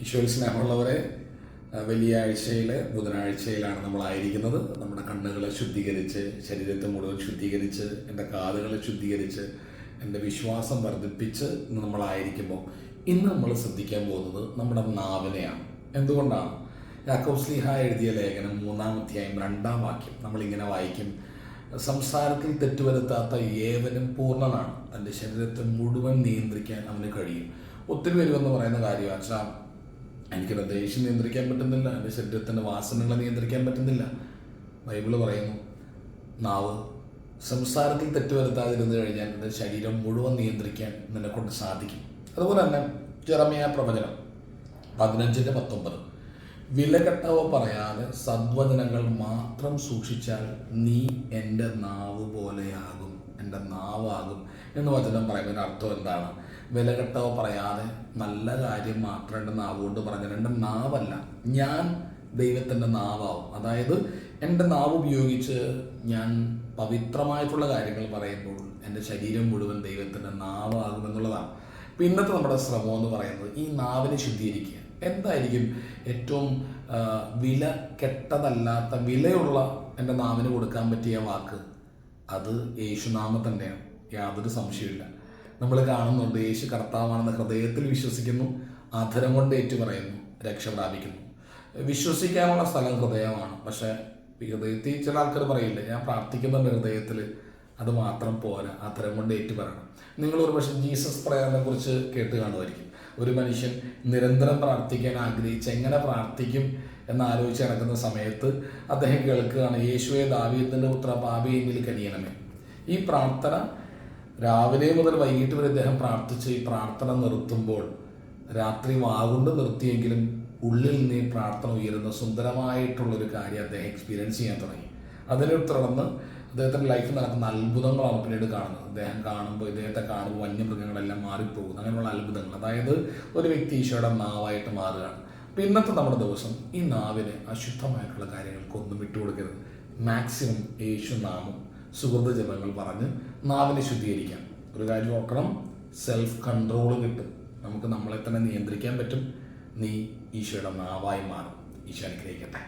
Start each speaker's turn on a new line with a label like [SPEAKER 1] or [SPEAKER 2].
[SPEAKER 1] ഈശോയിൽ സ്നേഹമുള്ളവരെ, വെള്ളിയാഴ്ചയിലെ ബുധനാഴ്ചയിലാണ് നമ്മളായിരിക്കുന്നത്. നമ്മുടെ കണ്ണുകളെ ശുദ്ധീകരിച്ച്, ശരീരത്തെ മുഴുവൻ ശുദ്ധീകരിച്ച്, എൻ്റെ കാതുകളെ ശുദ്ധീകരിച്ച്, എൻ്റെ വിശ്വാസം വർദ്ധിപ്പിച്ച് നമ്മളായിരിക്കുമ്പോൾ ഇന്ന് നമ്മൾ ശ്രദ്ധിക്കാൻ പോകുന്നത് നമ്മുടെ നാവിനെയാണ്. എന്തുകൊണ്ടാണ്? യാക്കോബ് ശ്ലീഹ എഴുതിയ ലേഖനം 3-ാം അധ്യായം 2-ാം വാക്യം നമ്മളിങ്ങനെ വായിക്കും: സംസാരത്തിൽ തെറ്റുവരുത്താത്ത ഏവനും പൂർണ്ണനാണ്, തൻ്റെ ശരീരത്തെ മുഴുവൻ നിയന്ത്രിക്കാൻ അവന് കഴിയും. ഒത്തിരി പേരുമെന്ന് പറയുന്ന കാര്യം, അച്ഛാ എനിക്കെൻ്റെ ദേഷ്യം നിയന്ത്രിക്കാൻ പറ്റുന്നില്ല, എൻ്റെ ശരീരത്തിൻ്റെ വാസനകളെ നിയന്ത്രിക്കാൻ പറ്റുന്നില്ല. ബൈബിള് പറയുന്നു, നാവ് സംസാരത്തിൽ തെറ്റുവരുത്താതിരുന്നു കഴിഞ്ഞാൽ എൻ്റെ ശരീരം മുഴുവൻ നിയന്ത്രിക്കാൻ നിന്നെക്കൊണ്ട് സാധിക്കും. അതുപോലെ തന്നെ ജെറമ്യാ പ്രവചനം 15:19: വിലകെട്ടവ പറയാതെ സദ്വചനങ്ങൾ മാത്രം സൂക്ഷിച്ചാൽ നീ എൻ്റെ നാവ് പോലെയാകും, എൻ്റെ നാവാകും എന്ന് വചനം പറയുന്നതിൻ്റെ അർത്ഥം എന്താണ്? വിലകെട്ടവ പറയാതെ നല്ല കാര്യം മാത്രം എൻ്റെ നാവ് കൊണ്ട് പറഞ്ഞാൽ എൻ്റെ നാവല്ല, ഞാൻ ദൈവത്തിൻ്റെ നാവാവും. അതായത് എൻ്റെ നാവ് ഉപയോഗിച്ച് ഞാൻ പവിത്രമായിട്ടുള്ള കാര്യങ്ങൾ പറയുമ്പോൾ എൻ്റെ ശരീരം മുഴുവൻ ദൈവത്തിൻ്റെ നാവാകും എന്നുള്ളതാണ്. അപ്പോൾ ഇന്നത്തെ നമ്മുടെ ശ്രമം എന്ന് പറയുന്നത് ഈ നാവിനെ ശുദ്ധീകരിക്കുക. എന്തായിരിക്കും ഏറ്റവും വില കെട്ടതല്ലാത്ത വിലയുള്ള എൻ്റെ നാവിന് കൊടുക്കാൻ പറ്റിയ വാക്ക്? അത് യേശുനാമം തന്നെയാണ്, യാതൊരു സംശയമില്ല. നമ്മൾ കാണുന്നുണ്ട്, യേശു കർത്താവാണെന്ന് ഹൃദയത്തിൽ വിശ്വസിക്കുന്നു, അധരം കൊണ്ട് ഏറ്റുപറയുന്നു, രക്ഷ പ്രാപിക്കുന്നു. വിശ്വസിക്കാനുള്ള സ്ഥലം ഹൃദയമാണ്. പക്ഷേ ഹൃദയത്തിൽ ചില ആൾക്കാർ പറയില്ല, ഞാൻ പ്രാർത്ഥിക്കുന്നുണ്ട് ഹൃദയത്തിൽ, അത് മാത്രം പോരാ, അധരം കൊണ്ട് ഏറ്റുപറയണം. നിങ്ങളൊരു പക്ഷേ ജീസസ് പ്രയറിനെ കുറിച്ച് കേട്ട് കാണുമായിരിക്കും. ഒരു മനുഷ്യൻ നിരന്തരം പ്രാർത്ഥിക്കാൻ ആഗ്രഹിച്ച് എങ്ങനെ പ്രാർത്ഥിക്കും എന്നാലോചിച്ച് നടക്കുന്ന സമയത്ത് അദ്ദേഹം കേൾക്കുകയാണ്, യേശുവേ ദാവീദിന്റെ പുത്ര, പാപി എന്നിൽ കനിയണമേ. ഈ പ്രാർത്ഥന രാവിലെ മുതൽ വൈകിട്ട് വരെ അദ്ദേഹം പ്രാർത്ഥിച്ച് ഈ പ്രാർത്ഥന നിർത്തുമ്പോൾ രാത്രി വാഗുകൊണ്ട് നിർത്തിയെങ്കിലും ഉള്ളിൽ നിന്ന് ഈ പ്രാർത്ഥന ഉയരുന്ന സുന്ദരമായിട്ടുള്ളൊരു കാര്യം അദ്ദേഹം എക്സ്പീരിയൻസ് ചെയ്യാൻ തുടങ്ങി. അതിനെ തുടർന്ന് അദ്ദേഹത്തിൻ്റെ ലൈഫിൽ നടക്കുന്ന അത്ഭുതങ്ങളാണ് പിന്നീട് കാണുന്നത്. ഇദ്ദേഹത്തെ കാണുമ്പോൾ വന്യമൃഗങ്ങളെല്ലാം മാറിപ്പോകുന്നു, അങ്ങനെയുള്ള അത്ഭുതങ്ങൾ. അതായത് ഒരു വ്യക്തി ഈശോയുടെ നാവായിട്ട് മാറുകയാണ്. അപ്പോൾ ഇന്നത്തെ നമ്മുടെ ദിവസം ഈ നാവിന് അശുദ്ധമായിട്ടുള്ള കാര്യങ്ങൾക്കൊന്നും വിട്ടുകൊടുക്കരുത്. മാക്സിമം യേശു നാമം സുഹൃത ജപങ്ങൾ പറഞ്ഞ് നാവിനെ ശുദ്ധീകരിക്കാം. ഒരു കാര്യം ഓർക്കണം, സെൽഫ് കൺട്രോൾ കിട്ടും. നമുക്ക് നമ്മളെ തന്നെ നിയന്ത്രിക്കാൻ പറ്റും. നീ ഈശോയുടെ നാവായി മാറും. ഈശോ അനുഗ്രഹിക്കട്ടെ.